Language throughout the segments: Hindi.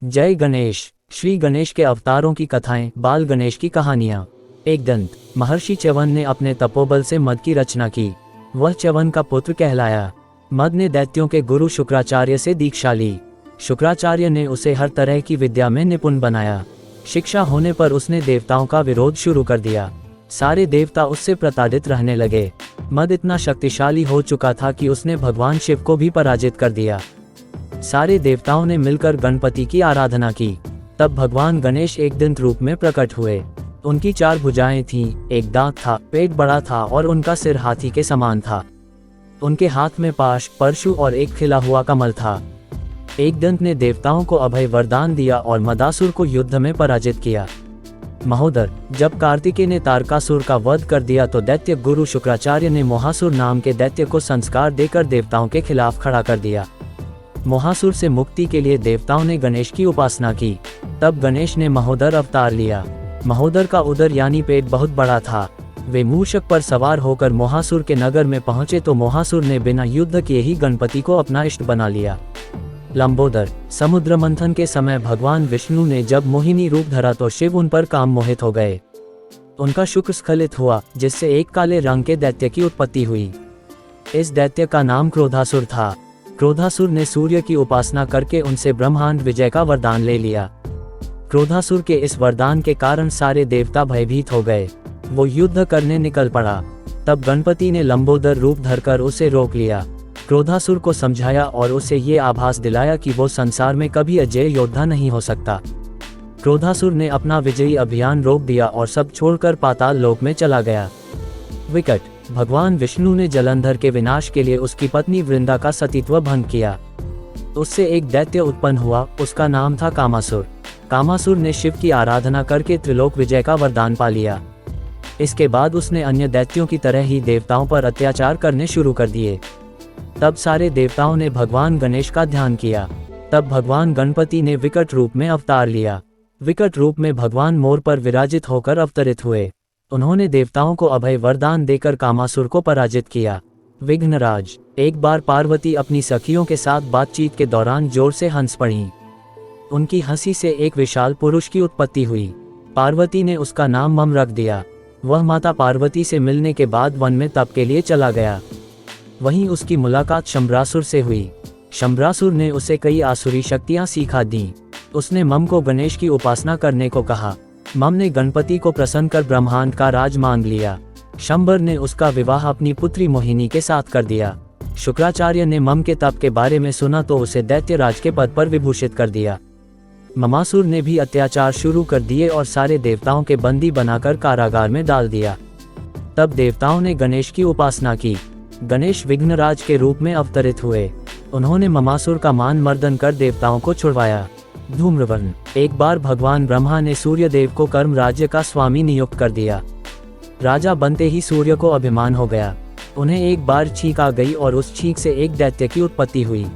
जय गणेश। श्री गणेश के अवतारों की कथाएं, बाल गणेश की कहानियां। एक दंत महर्षि च्यवन ने अपने तपोबल से मद की रचना की। वह च्यवन का पुत्र कहलाया। मद ने दैत्यों के गुरु शुक्राचार्य से दीक्षा ली। शुक्राचार्य ने उसे हर तरह की विद्या में निपुण बनाया। शिक्षा होने पर उसने देवताओं का विरोध शुरू कर दिया। सारे देवता उससे प्रताड़ित रहने लगे। मद इतना शक्तिशाली हो चुका था कि उसने भगवान शिव को भी पराजित कर दिया। सारे देवताओं ने मिलकर गणपति की आराधना की। तब भगवान गणेश एक दंत रूप में प्रकट हुए। उनकी 4 भुजाएं थीं, एक दांत था, पेट बड़ा था और उनका सिर हाथी के समान था। उनके हाथ में पाश, परशु और एक खिला हुआ कमल था। एक दंत ने देवताओं को अभय वरदान दिया और मदासुर को युद्ध में पराजित किया। महोदर, जब कार्तिकेय ने तारकासुर का वध कर दिया तो दैत्य गुरु शुक्राचार्य ने मोहासुर नाम के दैत्य को संस्कार देकर देवताओं के खिलाफ खड़ा कर दिया। मोहासुर से मुक्ति के लिए देवताओं ने गणेश की उपासना की। तब गणेश ने महोदर अवतार लिया। महोदर का उदर यानी पेट बहुत बड़ा था। वे मूषक पर सवार होकर मोहासुर के नगर में पहुंचे तो मोहासुर ने बिना युद्ध किए ही गणपति को अपना इष्ट बना लिया। लंबोदर, समुद्र मंथन के समय भगवान विष्णु ने जब मोहिनी रूप धरा तो शिव उन पर काम मोहित हो गए। उनका शुक्र स्खलित हुआ, जिससे एक काले रंग के दैत्य की उत्पत्ति हुई। इस दैत्य का नाम क्रोधासुर था। क्रोधासुर ने सूर्य की उपासना करके उनसे ब्रह्मांड विजय का वरदान ले लिया। क्रोधासुर के इस वरदान के कारण सारे देवता भयभीत हो गए। वो युद्ध करने निकल पड़ा। तब गणपति ने लंबोदर रूप धरकर उसे रोक लिया। क्रोधासुर को समझाया और उसे ये आभास दिलाया कि वो संसार में कभी अजय योद्धा नहीं हो सकता। क्रोधासुर ने अपना विजयी अभियान रोक दिया और सब छोड़कर पाताल लोक में चला गया। विकट, भगवान विष्णु ने जलंधर के विनाश के लिए उसकी पत्नी वृंदा का सतीत्व भंग किया। उससे एक दैत्य उत्पन्न हुआ, उसका नाम था कामासुर। कामासुर ने शिव की आराधना करके त्रिलोक विजय का वरदान पा लिया। इसके बाद उसने अन्य दैत्यों की तरह ही देवताओं पर अत्याचार करने शुरू कर दिए। तब सारे देवताओं ने भगवान गणेश का ध्यान किया। तब भगवान गणपति ने विकट रूप में अवतार लिया। विकट रूप में भगवान मोर पर विराजित होकर अवतरित हुए। उन्होंने देवताओं को अभय वरदान देकर कामासुर को पराजित किया। विघ्नराज, एक बार पार्वती अपनी सखियों के साथ बातचीत के दौरान जोर से हंस पड़ी। उनकी हंसी से एक विशाल पुरुष की उत्पत्ति हुई। पार्वती ने उसका नाम मम रख दिया। वह माता पार्वती से मिलने के बाद वन में तप के लिए चला गया। वहीं उसकी मुलाकात शंबरासुर से हुई। शंबरासुर ने उसे कई आसुरी शक्तियां सिखा दी। उसने मम को गणेश की उपासना करने को कहा। मम ने गणपति को प्रसन्न कर ब्रह्मांड का राज मांग लिया। शंबर ने उसका विवाह अपनी पुत्री मोहिनी के साथ कर दिया। शुक्राचार्य ने मम के तप के बारे में सुना तो उसे दैत्य राज के पद पर विभूषित कर दिया। ममासुर ने भी अत्याचार शुरू कर दिए और सारे देवताओं के बंदी बनाकर कारागार में डाल दिया। तब देवताओं ने गणेश की उपासना की। गणेश विघ्नराज के रूप में अवतरित हुए। उन्होंने ममासुर का मान मर्दन कर देवताओं को छुड़वाया। धूम्रवर्ण, एक बार भगवान ब्रह्मा ने सूर्य देव को कर्म राज्य का स्वामी नियुक्त कर दिया। राजा बनते ही सूर्य को अभिमान हो गया। उन्हें एक बार छींक आ गई और उस छींक से एक दैत्य की उत्पत्ति हुई।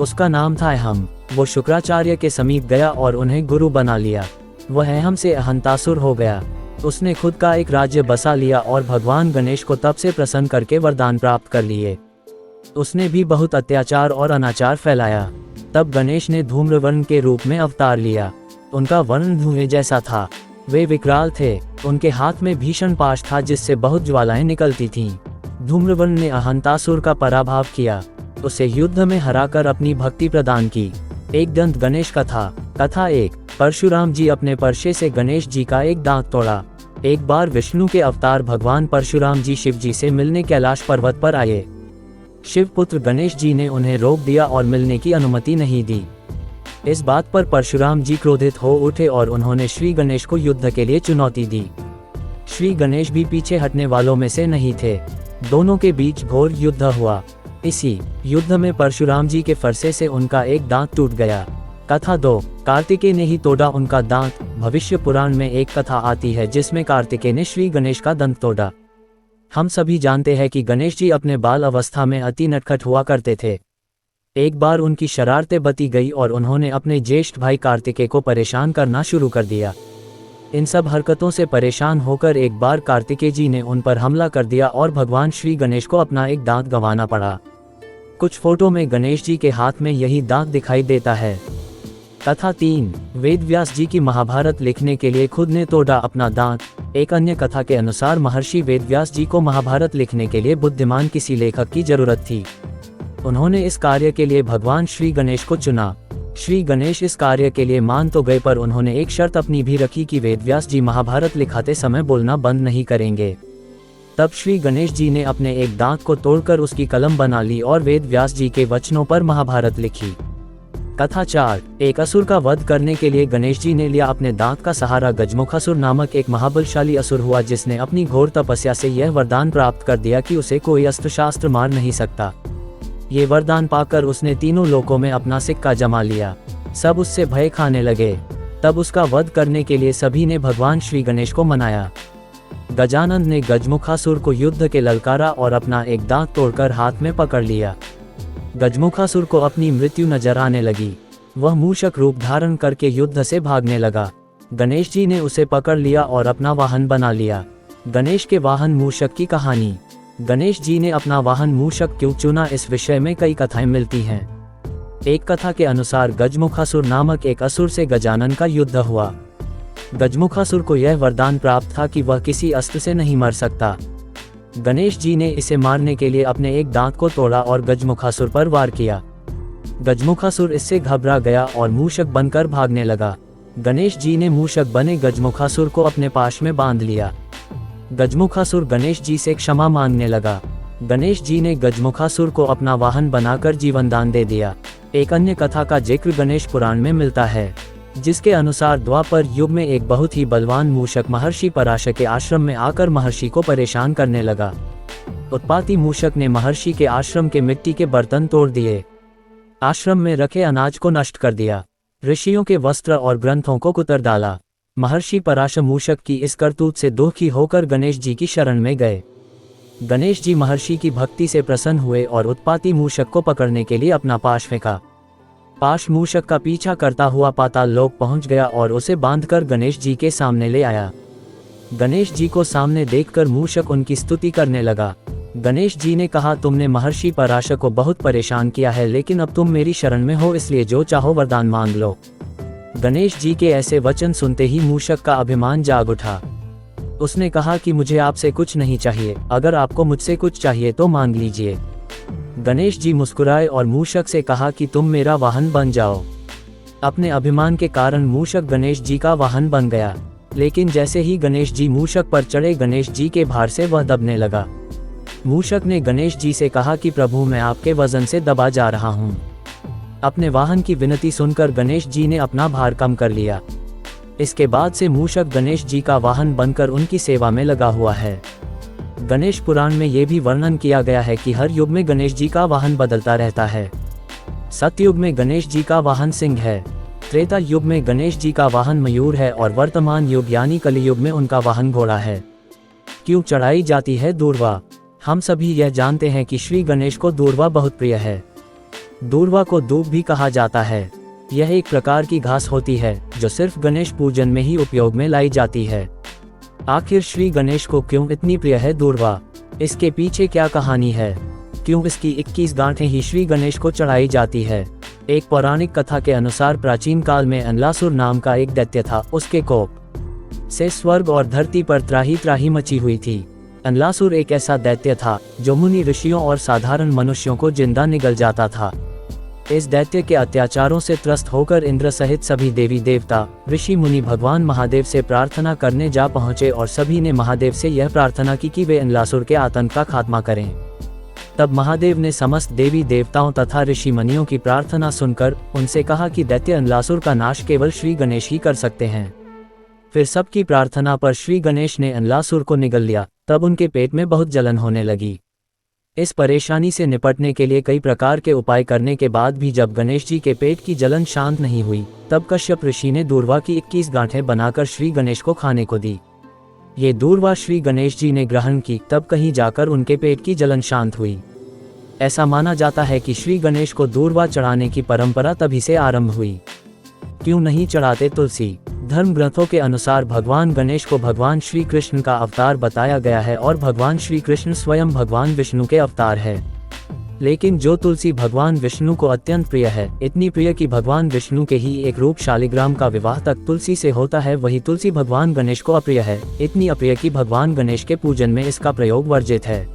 उसका नाम था अहम। वो शुक्राचार्य के समीप गया और उन्हें गुरु बना लिया। वह अहम से अहंतासुर हो गया। उसने खुद का एक राज्य बसा लिया और भगवान गणेश को तब से प्रसन्न करके वरदान प्राप्त कर लिए। उसने भी बहुत अत्याचार और अनाचार फैलाया। तब गणेश ने धूम्रवर्ण के रूप में अवतार लिया। उनका वर्ण धुएं जैसा था। वे विकराल थे। उनके हाथ में भीषण पाश था जिससे बहुत ज्वालाएं निकलती थीं। धूम्रवर्ण ने अहंतासुर का पराभव किया। उसे युद्ध में हराकर अपनी भक्ति प्रदान की। एक दंत गणेश कथा। कथा 1। परशुराम जी अपने परशे से गणेश जी का एक दांत तोड़ा। एक बार विष्णु के अवतार भगवान परशुराम जी शिव जी से मिलने कैलाश पर्वत पर आए। शिवपुत्र गणेश जी ने उन्हें रोक दिया और मिलने की अनुमति नहीं दी। इस बात पर परशुराम जी क्रोधित हो उठे और उन्होंने श्री गणेश को युद्ध के लिए चुनौती दी। श्री गणेश भी पीछे हटने वालों में से नहीं थे। दोनों के बीच घोर युद्ध हुआ। इसी युद्ध में परशुराम जी के फरसे से उनका एक दांत टूट गया। कथा 2। कार्तिकेय ने ही तोड़ा उनका दांत। भविष्य पुराण में एक कथा आती है जिसमें कार्तिकेय ने श्री गणेश का दंत तोड़ा। हम सभी जानते हैं कि गणेश जी अपने बाल अवस्था में अति नटखट हुआ करते थे। एक बार उनकी शरारतें बती गई और उन्होंने अपने ज्येष्ठ भाई कार्तिकेय को परेशान करना शुरू कर दिया। इन सब हरकतों से परेशान होकर एक बार कार्तिकेय जी ने उन पर हमला कर दिया और भगवान श्री गणेश को अपना एक दांत गंवाना पड़ा। कुछ फोटो में गणेश जी के हाथ में यही दांत दिखाई देता है। कथा 3, वेद व्यास जी की महाभारत लिखने के लिए खुद ने तोड़ा अपना दांत। एक अन्य कथा के अनुसार महर्षि वेद व्यास जी को महाभारत लिखने के लिए बुद्धिमान किसी लेखक की जरूरत थी। उन्होंने इस कार्य के लिए भगवान श्री गणेश को चुना। श्री गणेश इस कार्य के लिए मान तो गए, पर उन्होंने एक शर्त अपनी भी रखी कि वेद व्यास जी महाभारत लिखाते समय बोलना बंद नहीं करेंगे। तब श्री गणेश जी ने अपने एक दांत को तोड़कर उसकी कलम बना ली और वेद व्यास जी के वचनों पर महाभारत लिखी। कथा 4, एक असुर का वध करने के लिए गणेश जी ने लिया अपने दांत का सहारा। गजमुखासुर नामक एक महाबलशाली असुर हुआ, जिसने अपनी घोर तपस्या से यह वरदान प्राप्त कर दिया कि उसे कोई अस्त्र शास्त्र मार नहीं सकता। ये वरदान पाकर उसने तीनों लोकों में अपना सिक्का जमा लिया। सब उससे भय खाने लगे। तब उसका वध करने के लिए सभी ने भगवान श्री गणेश को मनाया। गजानन ने गजमुखासुर को युद्ध के ललकारा और अपना एक दांत तोड़कर हाथ में पकड़ लिया। गजमुखासुर को अपनी मृत्यु नजर आने लगी। वह मूषक रूप धारण करके युद्ध से भागने लगा। गणेश जी ने उसे पकड़ लिया और अपना वाहन बना लिया। गणेश के वाहन मूषक की कहानी। गणेश जी ने अपना वाहन मूषक क्यों चुना, इस विषय में कई कथाएं मिलती हैं। एक कथा के अनुसार गजमुखासुर नामक एक असुर से गजानन का युद्ध हुआ। गजमुखासुर को यह वरदान प्राप्त था कि वह किसी अस्त्र से नहीं मर सकता। गणेश जी ने इसे मारने के लिए अपने एक दांत को तोड़ा और गजमुखासुर पर वार किया। गजमुखासुर इससे घबरा गया और मूषक बनकर भागने लगा। गणेश जी ने मूषक बने गजमुखासुर को अपने पाश में बांध लिया। गजमुखासुर गणेश जी से क्षमा मांगने लगा। गणेश जी ने गजमुखासुर को अपना वाहन बनाकर जीवन दान दे दिया। एक अन्य कथा का जिक्र गणेश पुराण में मिलता है, जिसके अनुसार द्वापर युग में एक बहुत ही बलवान मूषक महर्षि पराशर के आश्रम में आकर महर्षि को परेशान करने लगा। उत्पाती मूषक ने महर्षि के आश्रम के मिट्टी के बर्तन तोड़ दिए, आश्रम में रखे अनाज को नष्ट कर दिया, ऋषियों के वस्त्र और ग्रंथों को कुतर डाला। महर्षि पराशर मूषक की इस करतूत से दुखी होकर गणेश जी की शरण में गए। गणेश जी महर्षि की भक्ति से प्रसन्न हुए और उत्पाती मूषक को पकड़ने के लिए अपना पाश फेंका। पाश मूषक का पीछा करता हुआ पाताल लोक पहुंच गया और उसे बांधकर गणेश जी के सामने ले आया। गणेश जी को सामने देखकर मूषक उनकी स्तुति करने लगा। गणेश जी ने कहा, तुमने महर्षि पराशर को बहुत परेशान किया है, लेकिन अब तुम मेरी शरण में हो, इसलिए जो चाहो वरदान मांग लो। गणेश जी के ऐसे वचन सुनते ही मूषक का अभिमान जाग उठा। उसने कहा कि मुझे आपसे कुछ नहीं चाहिए, अगर आपको मुझसे कुछ चाहिए तो मांग लीजिए। गणेश जी मुस्कुराए और मूषक से कहा कि तुम मेरा वाहन बन जाओ। अपने अभिमान के कारण मूषक गणेश जी का वाहन बन गया, लेकिन जैसे ही गणेश जी मूषक पर चढ़े, गणेश जी के भार से वह दबने लगा। मूषक ने गणेश जी से कहा कि प्रभु, मैं आपके वजन से दबा जा रहा हूँ। अपने वाहन की विनती सुनकर गणेश जी ने अपना भार कम कर लिया। इसके बाद से मूषक गणेश जी का वाहन बनकर उनकी सेवा में लगा हुआ है। गणेश पुराण में ये भी वर्णन किया गया है कि हर युग में गणेश जी का वाहन बदलता रहता है। सतयुग में गणेश जी का वाहन सिंह है, त्रेता युग में गणेश जी का वाहन मयूर है और वर्तमान युग यानी कलियुग में उनका वाहन घोड़ा है। क्यों चढ़ाई जाती है दूर्वा? हम सभी यह जानते हैं कि श्री गणेश को दूर्वा बहुत प्रिय है। दूर्वा को दूब भी कहा जाता है। यह एक प्रकार की घास होती है जो सिर्फ गणेश पूजन में ही उपयोग में लाई जाती है। आखिर श्री गणेश को क्यों इतनी प्रिय है दूर्वा? इसके पीछे क्या कहानी है? क्यों इसकी 21 गांठें ही श्री गणेश को चढ़ाई जाती है? एक पौराणिक कथा के अनुसार प्राचीन काल में अनलासुर नाम का एक दैत्य था। उसके कोप से स्वर्ग और धरती पर त्राही त्राही मची हुई थी। अनलासुर एक ऐसा दैत्य था जो मुनि ऋषियों और साधारण मनुष्यों को जिंदा निगल जाता था। इस दैत्य के अत्याचारों से त्रस्त होकर इंद्र सहित सभी देवी देवता, ऋषि मुनि भगवान महादेव से प्रार्थना करने जा पहुंचे और सभी ने महादेव से यह प्रार्थना की कि वे अनलासुर के आतंक का खात्मा करें। तब महादेव ने समस्त देवी देवताओं तथा ऋषि मुनियों की प्रार्थना सुनकर उनसे कहा कि दैत्य अनलासुर का नाश केवल श्री गणेश ही कर सकते हैं। फिर सबकी प्रार्थना पर श्री गणेश ने अनलासुर को निगल लिया। तब उनके पेट में बहुत जलन होने लगी। इस परेशानी से निपटने के लिए कई प्रकार के उपाय करने के बाद भी जब गणेश जी के पेट की जलन शांत नहीं हुई, तब कश्यप ऋषि ने दूर्वा की 21 गांठें बनाकर श्री गणेश को खाने को दी। ये दूर्वा श्री गणेश जी ने ग्रहण की, तब कहीं जाकर उनके पेट की जलन शांत हुई। ऐसा माना जाता है कि श्री गणेश को दूर्वा चढ़ाने की परंपरा तभी से आरंभ हुई। क्यों नहीं चढ़ाते तुलसी? धर्म ग्रंथों के अनुसार भगवान गणेश को भगवान श्री कृष्ण का अवतार बताया गया है और भगवान श्री कृष्ण स्वयं भगवान विष्णु के अवतार है। लेकिन जो तुलसी भगवान विष्णु को अत्यंत प्रिय है, इतनी प्रिय कि भगवान विष्णु के ही एक रूप शालिग्राम का विवाह तक तुलसी से होता है, वही तुलसी भगवान गणेश को अप्रिय है, इतनी अप्रिय कि भगवान गणेश के पूजन में इसका प्रयोग वर्जित है।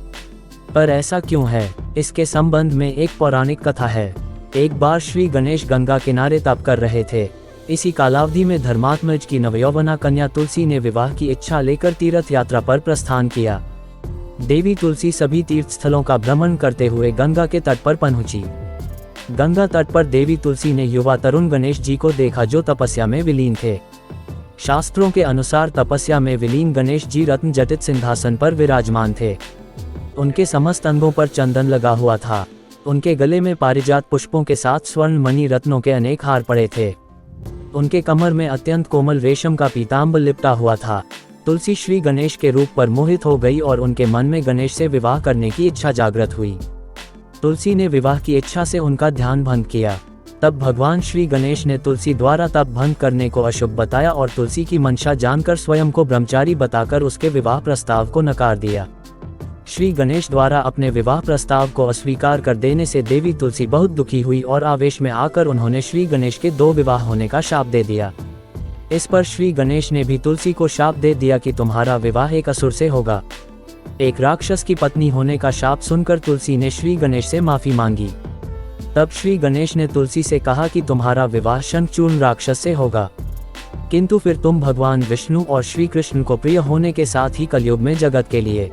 पर ऐसा क्यों है? इसके संबंध में एक पौराणिक कथा है। एक बार श्री गणेश गंगा किनारे तप कर रहे थे। इसी कालावधि में धर्मात्मज की नवयौवना कन्या तुलसी ने विवाह की इच्छा लेकर तीर्थ यात्रा पर प्रस्थान किया। देवी तुलसी सभी तीर्थ स्थलों का भ्रमण करते हुए गंगा के तट पर पहुंची। गंगा तट पर देवी तुलसी ने युवा तरुण गणेश जी को देखा, जो तपस्या में विलीन थे। शास्त्रों के अनुसार तपस्या में विलीन गणेश जी रत्न जटित सिंहासन पर विराजमान थे। उनके समस्त अंगों पर चंदन लगा हुआ था। उनके गले में पारिजात पुष्पों के साथ स्वर्ण मणि रत्नों के अनेक हार पड़े थे। उनके कमर में अत्यंत कोमल रेशम का पीताम्बर लिपटा हुआ था। तुलसी श्री गणेश के रूप पर मोहित हो गई और उनके मन में गणेश से विवाह करने की इच्छा जागृत हुई। तुलसी ने विवाह की इच्छा से उनका ध्यान भंग किया। तब भगवान श्री गणेश ने तुलसी द्वारा तप भंग करने को अशुभ बताया और तुलसी की मंशा जानकर स्वयं को ब्रह्मचारी बताकर उसके विवाह प्रस्ताव को नकार दिया। श्री गणेश द्वारा अपने विवाह प्रस्ताव को अस्वीकार कर देने से देवी तुलसी बहुत दुखी हुई और आवेश में आकर उन्होंने श्री गणेश के 2 विवाह होने का शाप दे दिया। इस पर श्री गणेश ने भी तुलसी को शाप दे दिया कि तुम्हारा विवाह एक असुर से होगा। एक राक्षस की पत्नी होने का शाप सुनकर तुलसी ने श्री गणेश से माफी मांगी। तब श्री गणेश ने तुलसी से कहा कि तुम्हारा विवाह शंखचूर्ण राक्षस से होगा, किंतु फिर तुम भगवान विष्णु और श्री कृष्ण को प्रिय होने के साथ ही कलयुग में जगत के लिए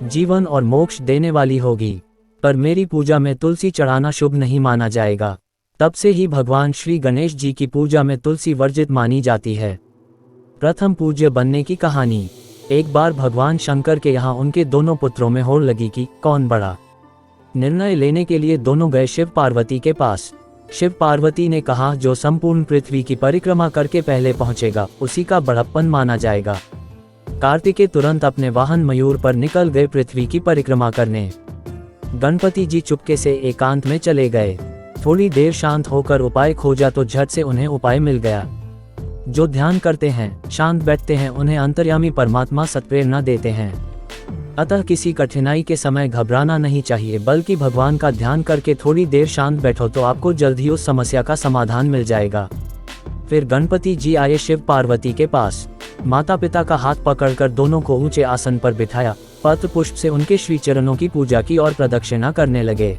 जीवन और मोक्ष देने वाली होगी। पर मेरी पूजा में तुलसी चढ़ाना शुभ नहीं माना जाएगा। तब से ही भगवान श्री गणेश जी की पूजा में तुलसी वर्जित मानी जाती है। प्रथम पूज्य बनने की कहानी। एक बार भगवान शंकर के यहाँ उनके दोनों पुत्रों में होड़ लगी कि कौन बड़ा। निर्णय लेने के लिए दोनों गए शिव पार्वती के पास। शिव पार्वती ने कहा, जो संपूर्ण पृथ्वी की परिक्रमा करके पहले पहुंचेगा उसी का बड़प्पन माना जाएगा। कार्तिकेय तुरंत अपने वाहन मयूर पर निकल गए पृथ्वी की परिक्रमा करने। गणपति जी चुपके से एकांत में चले गए। थोड़ी देर शांत होकर उपाय खोजा तो झट से उन्हें उपाय मिल गया। जो ध्यान करते हैं, शांत बैठते हैं, उन्हें अंतर्यामी परमात्मा सत्प्रेरणा देते हैं। अतः किसी कठिनाई के समय घबराना नहीं चाहिए, बल्कि भगवान का ध्यान करके थोड़ी देर शांत बैठो तो आपको जल्द ही उस समस्या का समाधान मिल जाएगा। फिर गणपति जी आए शिव पार्वती के पास। माता पिता का हाथ पकड़कर दोनों को ऊंचे आसन पर बिठाया। पत्र पुष्प से उनके श्री चरणों की पूजा की और प्रदक्षिणा करने लगे।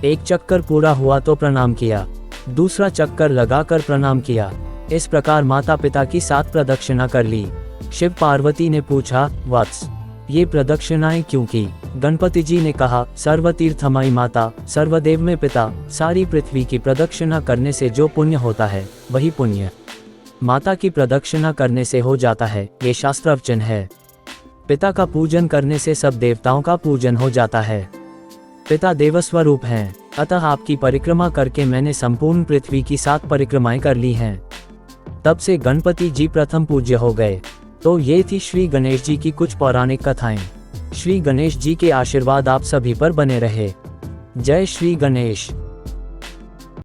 एक चक्कर पूरा हुआ तो प्रणाम किया, दूसरा चक्कर लगाकर प्रणाम किया। इस प्रकार माता पिता की 7 प्रदक्षिणा कर ली। शिव पार्वती ने पूछा, वत्स, ये प्रदक्षिणाएं क्यों की? गणपति जी ने कहा, सर्वतीर्थमयी माता, सर्वदेव में पिता, सारी पृथ्वी की प्रदक्षिणा करने से जो पुण्य होता है वही पुण्य माता की प्रदक्षिणा करने से हो जाता है। ये शास्त्रवचन है। पिता का पूजन करने से सब देवताओं का पूजन हो जाता है। पिता देवस्वरूप हैं, अतः आपकी परिक्रमा करके मैंने संपूर्ण पृथ्वी की 7 परिक्रमाएं कर ली हैं। तब से गणपति जी प्रथम पूज्य हो गए। तो ये थी श्री गणेश जी की कुछ पौराणिक कथाएं। श्री गणेश जी के आशीर्वाद आप सभी पर बने रहे। जय श्री गणेश।